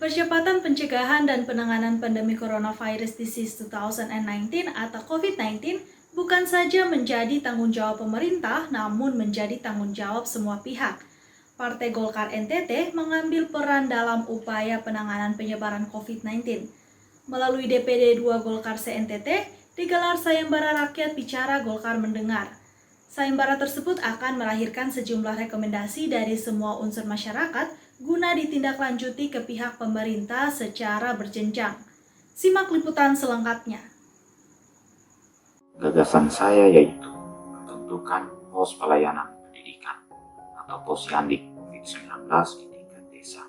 Percepatan Pencegahan dan Penanganan Pandemi Coronavirus Disease 2019 atau COVID-19 bukan saja menjadi tanggung jawab pemerintah, namun menjadi tanggung jawab semua pihak. Partai Golkar NTT mengambil peran dalam upaya penanganan penyebaran COVID-19. Melalui DPD 2 Golkar se-NTT, digelar Sayembara Rakyat Bicara Golkar Mendengar. Sayembara tersebut akan melahirkan sejumlah rekomendasi dari semua unsur masyarakat guna ditindaklanjuti ke pihak pemerintah secara berjenjang. Simak liputan selengkapnya. Gagasan saya yaitu membentukkan pos pelayanan pendidikan atau posyandik COVID-19 di tingkat desa.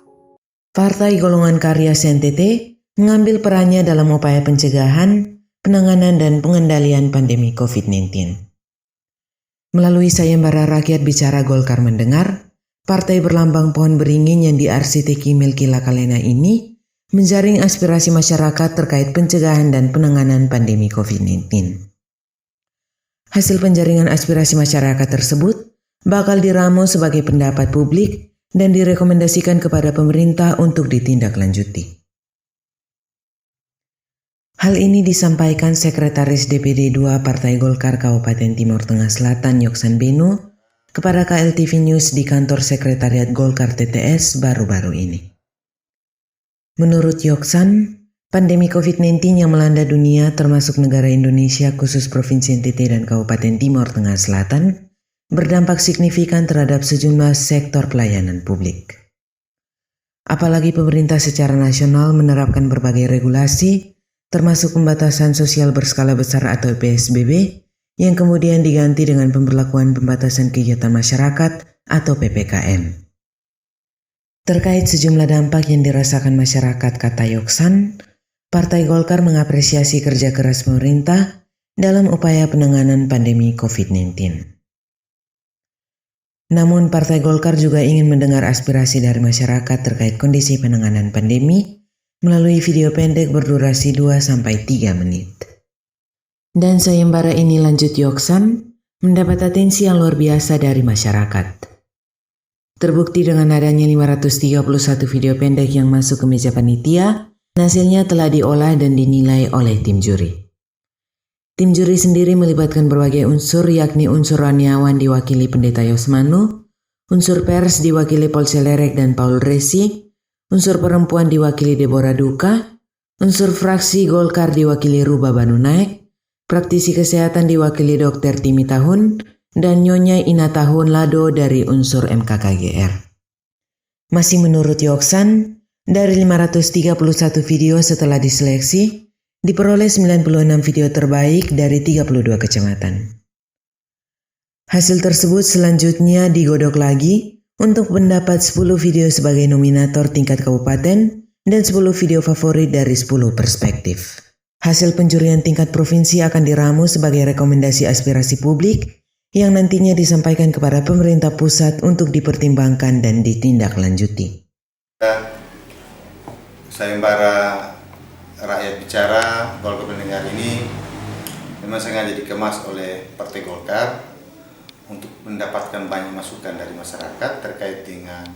Partai Golongan Karya se-NTT mengambil perannya dalam upaya pencegahan, penanganan, dan pengendalian pandemi COVID-19. Melalui Sayembara Rakyat Bicara Golkar Mendengar, partai berlambang pohon beringin yang diarsiteki Milky Lakalena ini menjaring aspirasi masyarakat terkait pencegahan dan penanganan pandemi COVID-19. Hasil penjaringan aspirasi masyarakat tersebut bakal diramu sebagai pendapat publik dan direkomendasikan kepada pemerintah untuk ditindaklanjuti. Hal ini disampaikan Sekretaris DPD 2 Partai Golkar Kabupaten Timur Tengah Selatan Yoksan Beno kepada KLTV News di kantor Sekretariat Golkar TTS baru-baru ini. Menurut Yoksan, pandemi COVID-19 yang melanda dunia termasuk negara Indonesia khusus Provinsi NTT dan Kabupaten Timur Tengah Selatan berdampak signifikan terhadap sejumlah sektor pelayanan publik. Apalagi pemerintah secara nasional menerapkan berbagai regulasi termasuk pembatasan sosial berskala besar atau PSBB yang kemudian diganti dengan pemberlakuan pembatasan kegiatan masyarakat atau PPKM. Terkait sejumlah dampak yang dirasakan masyarakat, kata Yoksan, Partai Golkar mengapresiasi kerja keras pemerintah dalam upaya penanganan pandemi COVID-19. Namun Partai Golkar juga ingin mendengar aspirasi dari masyarakat terkait kondisi penanganan pandemi melalui video pendek berdurasi 2-3 menit. Dan sayembara ini, lanjut Yoksan, mendapat atensi yang luar biasa dari masyarakat. Terbukti dengan adanya 531 video pendek yang masuk ke meja panitia, hasilnya telah diolah dan dinilai oleh tim juri. Tim juri sendiri melibatkan berbagai unsur, yakni unsur rohaniawan diwakili Pendeta Yosmanu, unsur pers diwakili Polselerek dan Paul Resi, unsur perempuan diwakili Deborah Duka, unsur fraksi Golkar diwakili Ruba Banu Naik, praktisi kesehatan diwakili Dr. Timi Tahun, dan Nyonya Ina Tahun Lado dari unsur MKKGR. Masih menurut Yoksan, dari 531 video setelah diseleksi, diperoleh 96 video terbaik dari 32 kecamatan. Hasil tersebut selanjutnya digodok lagi untuk mendapat 10 video sebagai nominator tingkat kabupaten dan 10 video favorit dari 10 perspektif. Hasil penjurian tingkat provinsi akan diramu sebagai rekomendasi aspirasi publik yang nantinya disampaikan kepada pemerintah pusat untuk dipertimbangkan dan ditindaklanjuti. Sayembara Rakyat Bicara Golkar Mendengar ini memang sengaja dikemas oleh Partai Golkar untuk mendapatkan banyak masukan dari masyarakat terkait dengan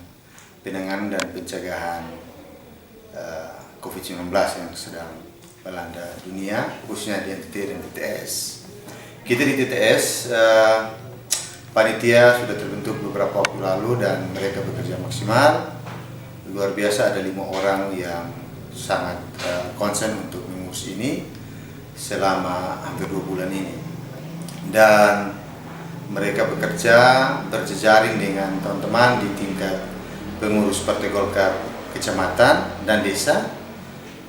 penanganan dan pencegahan COVID-19 yang sedang melanda dunia, khususnya di NTT dan TTS. Kita di TTS, panitia sudah terbentuk beberapa waktu lalu dan mereka bekerja maksimal. Luar biasa, ada 5 orang yang sangat konsen untuk mengurus ini selama hampir 2 bulan ini. Dan mereka bekerja berjejaring dengan teman-teman di tingkat pengurus Partai Golkar kecamatan dan desa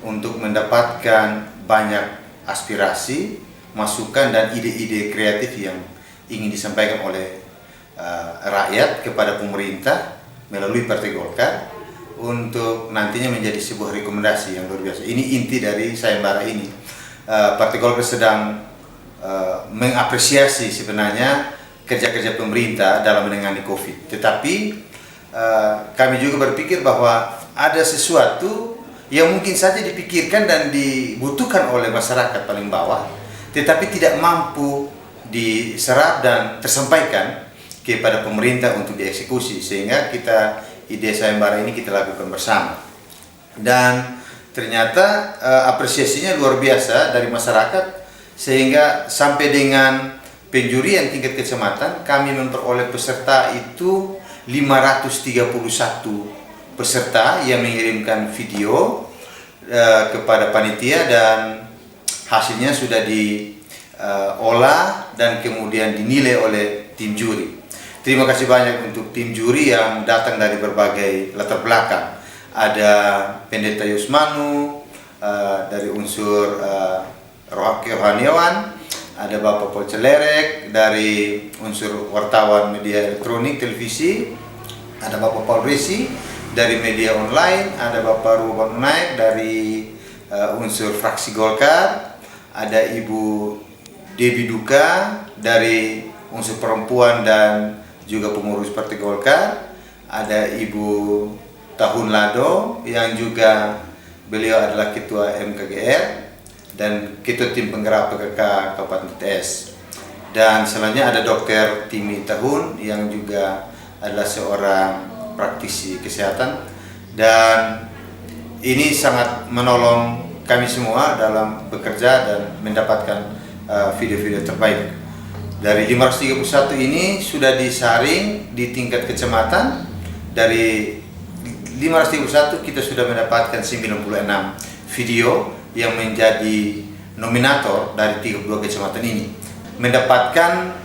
untuk mendapatkan banyak aspirasi, masukan dan ide-ide kreatif yang ingin disampaikan oleh rakyat kepada pemerintah melalui Partai Golkar untuk nantinya menjadi sebuah rekomendasi yang luar biasa. Ini inti dari sayembara ini. Partai Golkar sedang mengapresiasi sebenarnya kerja-kerja pemerintah dalam menangani COVID. Tetapi kami juga berpikir bahwa ada sesuatu yang mungkin saja dipikirkan dan dibutuhkan oleh masyarakat paling bawah, tetapi tidak mampu diserap dan tersampaikan kepada pemerintah untuk dieksekusi, sehingga ide sayembara ini kita lakukan bersama. dan ternyata apresiasinya luar biasa dari masyarakat, sehingga sampai dengan penjurian tingkat kecamatan kami memperoleh peserta itu 531 peserta yang mengirimkan video kepada panitia, dan hasilnya sudah diolah dan kemudian dinilai oleh tim juri. Terima kasih banyak untuk tim juri yang datang dari berbagai latar belakang. Ada Pendeta Yusmanu dari unsur kerohaniawan, ada Bapak Paul Celerek dari unsur wartawan media elektronik televisi, ada Bapak Paul Resi dari media online, ada Bapak Ruban Unaik dari unsur fraksi Golkar, ada Ibu Debi Duka dari unsur perempuan dan juga pengurus Partai Golkar, ada Ibu Tahun Lado yang juga beliau adalah Ketua MKGR dan Ketua Tim Penggerak PKK Kabupaten TTS. Dan selanjutnya ada Dr. Timi Tahun yang juga adalah seorang praktisi kesehatan, dan ini sangat menolong kami semua dalam bekerja dan mendapatkan video-video terbaik. Dari 531 ini sudah disaring di tingkat kecamatan. Dari 531 kita sudah mendapatkan 96 video yang menjadi nominator dari 32 kecamatan ini, mendapatkan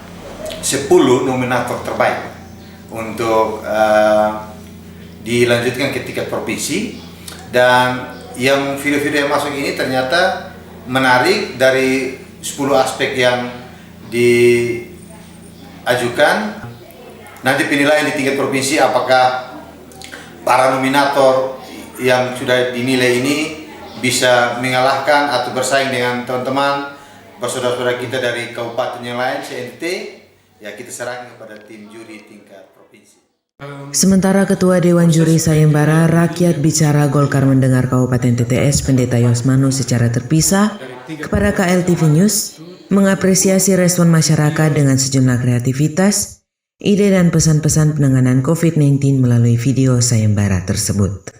10 nominator terbaik untuk dilanjutkan ke tingkat provinsi. Dan yang video-video yang masuk ini ternyata menarik. Dari 10 aspek yang diajukan, nanti penilaian di tingkat provinsi apakah para nominator yang sudah dinilai ini bisa mengalahkan atau bersaing dengan teman-teman bersaudara-saudara kita dari kabupaten yang lain se-NTT. Ya, kita serahkan kepada tim juri tingkat provinsi. Sementara Ketua Dewan Juri Sayembara Rakyat Bicara Golkar mendengar Kabupaten TTS Pendeta Yusmanu secara terpisah, kepada KLTV News mengapresiasi respon masyarakat dengan sejumlah kreativitas, ide dan pesan-pesan penanganan COVID-19 melalui video sayembara tersebut.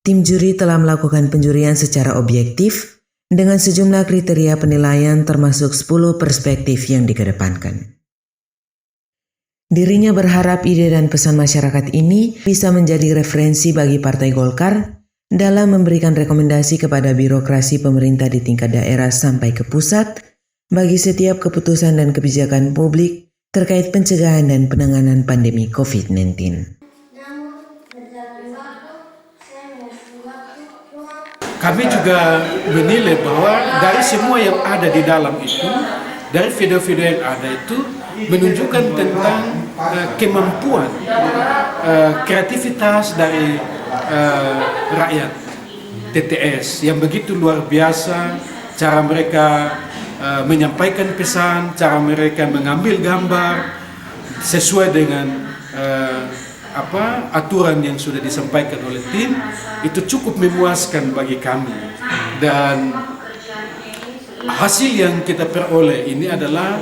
Tim juri telah melakukan penjurian secara objektif dengan sejumlah kriteria penilaian termasuk 10 perspektif yang dikedepankan. Dirinya berharap ide dan pesan masyarakat ini bisa menjadi referensi bagi Partai Golkar dalam memberikan rekomendasi kepada birokrasi pemerintah di tingkat daerah sampai ke pusat bagi setiap keputusan dan kebijakan publik terkait pencegahan dan penanganan pandemi COVID-19. Kami juga menilai bahwa dari semua yang ada di dalam itu, dari video-video yang ada itu menunjukkan tentang kemampuan kreativitas dari rakyat TTS yang begitu luar biasa. Cara mereka menyampaikan pesan, cara mereka mengambil gambar sesuai dengan aturan yang sudah disampaikan oleh tim, itu cukup memuaskan bagi kami. Dan hasil yang kita peroleh ini adalah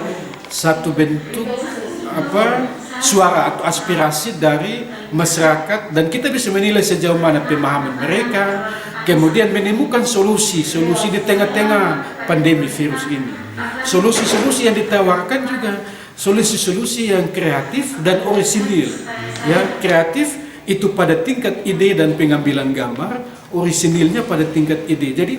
satu bentuk suara atau aspirasi dari masyarakat, dan kita bisa menilai sejauh mana pemahaman mereka, kemudian menemukan solusi di tengah-tengah pandemi virus ini. Solusi-solusi yang ditawarkan juga solusi-solusi yang kreatif dan orisinil. Ya, kreatif itu pada tingkat ide dan pengambilan gambar, orisinilnya pada tingkat ide. Jadi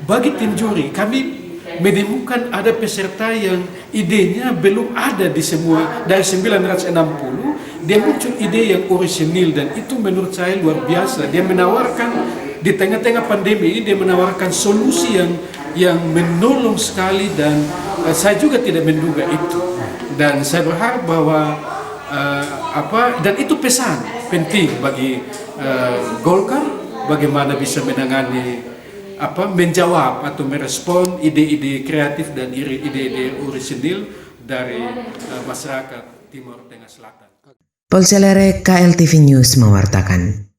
bagi tim juri kami menemukan ada peserta yang idenya belum ada di semua. Dari 960 dia muncul ide yang orisinil, dan itu menurut saya luar biasa. Dia menawarkan di tengah-tengah pandemi ini, dia menawarkan solusi yang menolong sekali, dan saya juga tidak menduga itu. Dan saya berharap bahwa dan itu pesan penting bagi Golkar, bagaimana bisa menangani menjawab atau merespon ide-ide kreatif dan ide-ide orisinil dari masyarakat Timur Tengah Selatan. Paul Celerek, KLTV News mewartakan.